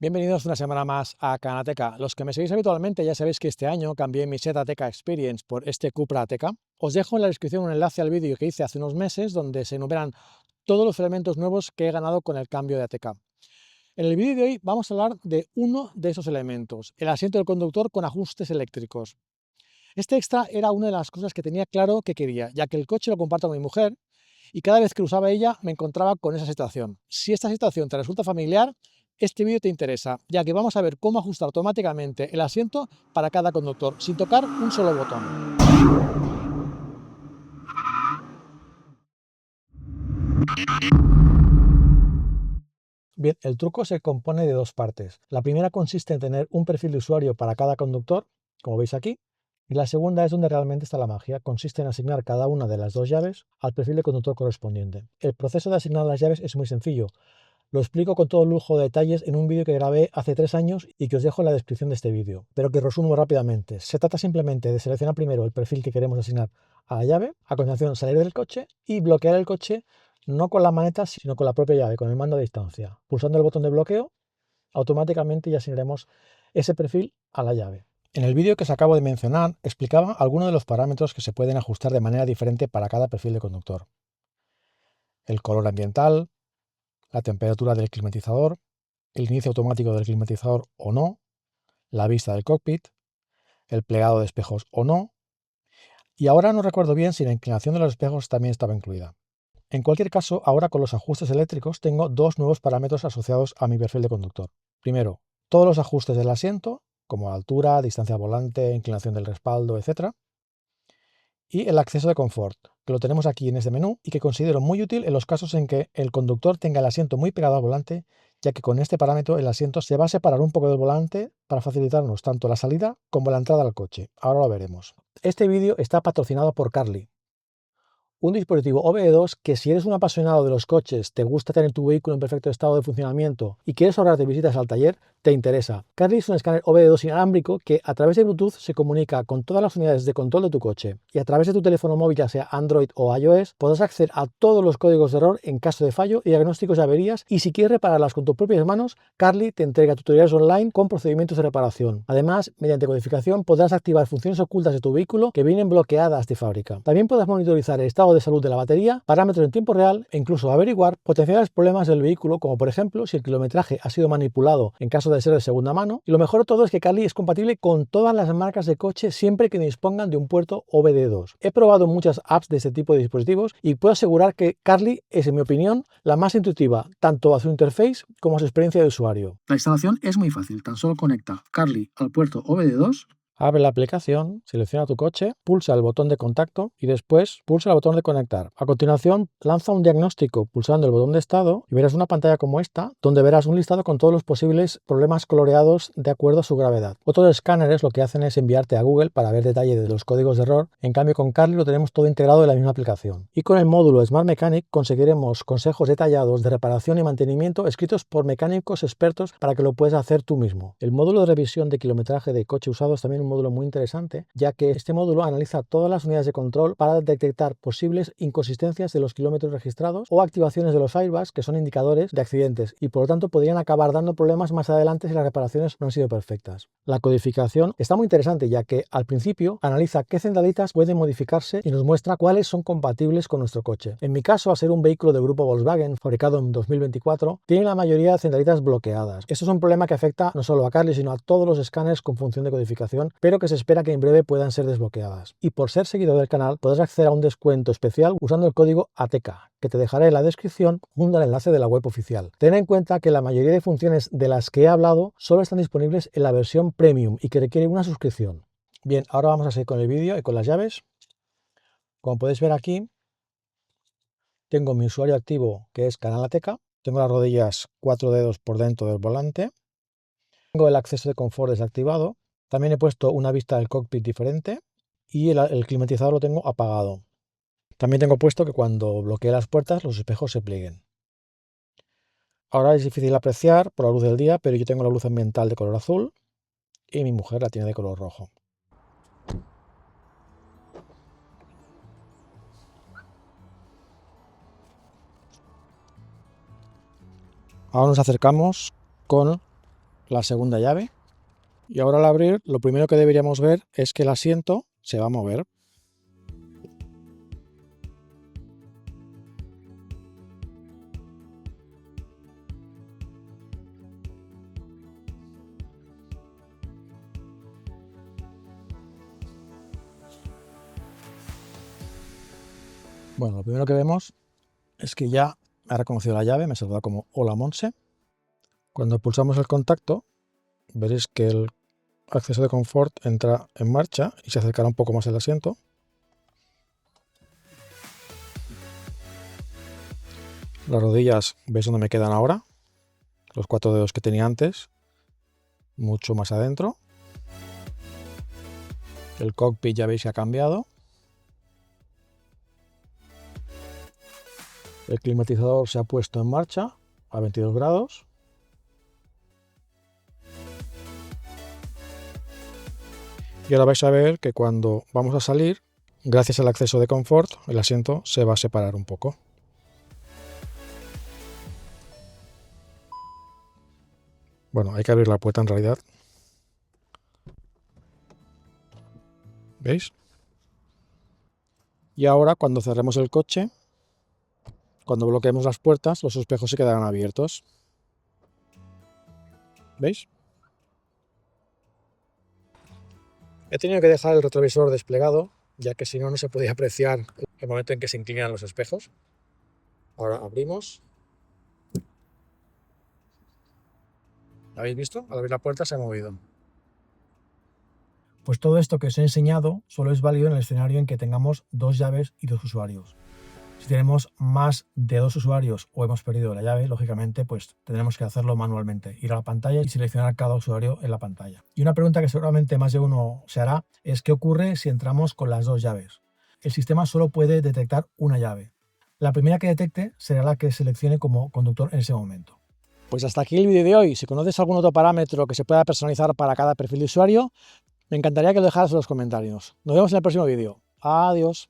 Bienvenidos una semana más a Kanateca. Los que me seguís habitualmente ya sabéis que este año cambié mi Set Ateca Experience por este Cupra Ateca. Os dejo en la descripción un enlace al vídeo que hice hace unos meses donde se enumeran todos los elementos nuevos que he ganado con el cambio de Ateca. En el vídeo de hoy vamos a hablar de uno de esos elementos, el asiento del conductor con ajustes eléctricos. Este extra era una de las cosas que tenía claro que quería, ya que el coche lo comparto con mi mujer y cada vez que lo usaba ella me encontraba con esa situación. Si esta situación te resulta familiar, este vídeo te interesa, ya que vamos a ver cómo ajustar automáticamente el asiento para cada conductor, sin tocar un solo botón. Bien, el truco se compone de dos partes. La primera consiste en tener un perfil de usuario para cada conductor, como veis aquí, y la segunda es donde realmente está la magia. Consiste en asignar cada una de las dos llaves al perfil de conductor correspondiente. El proceso de asignar las llaves es muy sencillo. Lo explico con todo lujo de detalles en un vídeo que grabé hace 3 años y que os dejo en la descripción de este vídeo, pero que resumo rápidamente. Se trata simplemente de seleccionar primero el perfil que queremos asignar a la llave, a continuación salir del coche y bloquear el coche no con la maneta, sino con la propia llave, con el mando a distancia. Pulsando el botón de bloqueo, automáticamente ya asignaremos ese perfil a la llave. En el vídeo que os acabo de mencionar, explicaba algunos de los parámetros que se pueden ajustar de manera diferente para cada perfil de conductor. El color ambiental, la temperatura del climatizador, el inicio automático del climatizador o no, la vista del cockpit, el plegado de espejos o no, y ahora no recuerdo bien si la inclinación de los espejos también estaba incluida. En cualquier caso, ahora con los ajustes eléctricos tengo dos nuevos parámetros asociados a mi perfil de conductor. Primero, todos los ajustes del asiento, como altura, distancia al volante, inclinación del respaldo, etc. Y el acceso de confort, que lo tenemos aquí en este menú y que considero muy útil en los casos en que el conductor tenga el asiento muy pegado al volante, ya que con este parámetro el asiento se va a separar un poco del volante para facilitarnos tanto la salida como la entrada al coche. Ahora lo veremos. Este vídeo está patrocinado por Carly, un dispositivo OBD2 que, si eres un apasionado de los coches, te gusta tener tu vehículo en perfecto estado de funcionamiento y quieres ahorrarte visitas al taller, te interesa. Carly es un escáner OBD2 inalámbrico que a través de Bluetooth se comunica con todas las unidades de control de tu coche, y a través de tu teléfono móvil, ya sea Android o iOS, podrás acceder a todos los códigos de error en caso de fallo y diagnósticos de averías, y si quieres repararlas con tus propias manos, Carly te entrega tutoriales online con procedimientos de reparación. Además, mediante codificación podrás activar funciones ocultas de tu vehículo que vienen bloqueadas de fábrica. También podrás monitorizar el estado de salud de la batería, parámetros en tiempo real e incluso averiguar potenciales problemas del vehículo, como por ejemplo si el kilometraje ha sido manipulado en caso de ser de segunda mano. Y lo mejor de todo es que Carly es compatible con todas las marcas de coche siempre que dispongan de un puerto OBD2. He probado muchas apps de este tipo de dispositivos y puedo asegurar que Carly es, en mi opinión, la más intuitiva, tanto a su interface como a su experiencia de usuario. La instalación es muy fácil, tan solo conecta Carly al puerto OBD2. Abre la aplicación, selecciona tu coche, pulsa el botón de contacto y después pulsa el botón de conectar. A continuación, lanza un diagnóstico pulsando el botón de estado y verás una pantalla como esta, donde verás un listado con todos los posibles problemas coloreados de acuerdo a su gravedad. Otros escáneres lo que hacen es enviarte a Google para ver detalle de los códigos de error. En cambio, con Carly lo tenemos todo integrado en la misma aplicación. Y con el módulo Smart Mechanic conseguiremos consejos detallados de reparación y mantenimiento escritos por mecánicos expertos para que lo puedas hacer tú mismo. El módulo de revisión de kilometraje de coche usado es también un módulo muy interesante, ya que este módulo analiza todas las unidades de control para detectar posibles inconsistencias de los kilómetros registrados o activaciones de los airbags, que son indicadores de accidentes y por lo tanto podrían acabar dando problemas más adelante si las reparaciones no han sido perfectas. La codificación está muy interesante, ya que al principio analiza qué centralitas pueden modificarse y nos muestra cuáles son compatibles con nuestro coche. En mi caso, al ser un vehículo de grupo Volkswagen fabricado en 2024, tiene la mayoría de centralitas bloqueadas. Esto es un problema que afecta no solo a Carly, sino a todos los escáneres con función de codificación, pero que se espera que en breve puedan ser desbloqueadas. Y por ser seguidor del canal, podrás acceder a un descuento especial usando el código ATECA, que te dejaré en la descripción junto al enlace de la web oficial. Ten en cuenta que la mayoría de funciones de las que he hablado solo están disponibles en la versión Premium y que requiere una suscripción. Bien, ahora vamos a seguir con el vídeo y con las llaves. Como podéis ver aquí, tengo mi usuario activo, que es Canal ATECA. Tengo las rodillas 4 dedos por dentro del volante. Tengo el acceso de confort desactivado. También he puesto una vista del cockpit diferente y el climatizador lo tengo apagado. También tengo puesto que cuando bloquee las puertas los espejos se plieguen. Ahora es difícil apreciar por la luz del día, pero yo tengo la luz ambiental de color azul y mi mujer la tiene de color rojo. Ahora nos acercamos con la segunda llave. Y ahora al abrir, lo primero que deberíamos ver es que el asiento se va a mover. Bueno, lo primero que vemos es que ya ha reconocido la llave, me saluda como hola Monse. Cuando pulsamos el contacto, veréis que el acceso de confort entra en marcha y se acercará un poco más el asiento. Las rodillas, veis dónde me quedan ahora, los 4 dedos que tenía antes, mucho más adentro. El cockpit ya veis que ha cambiado. El climatizador se ha puesto en marcha a 22 grados. Y ahora vais a ver que cuando vamos a salir, gracias al acceso de confort, el asiento se va a separar un poco. Bueno, hay que abrir la puerta en realidad. ¿Veis? Y ahora cuando cerremos el coche, cuando bloqueemos las puertas, los espejos se quedarán abiertos. ¿Veis? He tenido que dejar el retrovisor desplegado, ya que si no, no se podía apreciar el momento en que se inclinan los espejos. Ahora abrimos. ¿Habéis visto? Al abrir la puerta se ha movido. Pues todo esto que os he enseñado solo es válido en el escenario en que tengamos 2 llaves y 2 usuarios. Si tenemos más de 2 usuarios o hemos perdido la llave, lógicamente, pues tendremos que hacerlo manualmente, ir a la pantalla y seleccionar cada usuario en la pantalla. Y una pregunta que seguramente más de uno se hará es ¿qué ocurre si entramos con las 2 llaves? El sistema solo puede detectar una llave. La primera que detecte será la que seleccione como conductor en ese momento. Pues hasta aquí el vídeo de hoy. Si conoces algún otro parámetro que se pueda personalizar para cada perfil de usuario, me encantaría que lo dejaras en los comentarios. Nos vemos en el próximo vídeo. Adiós.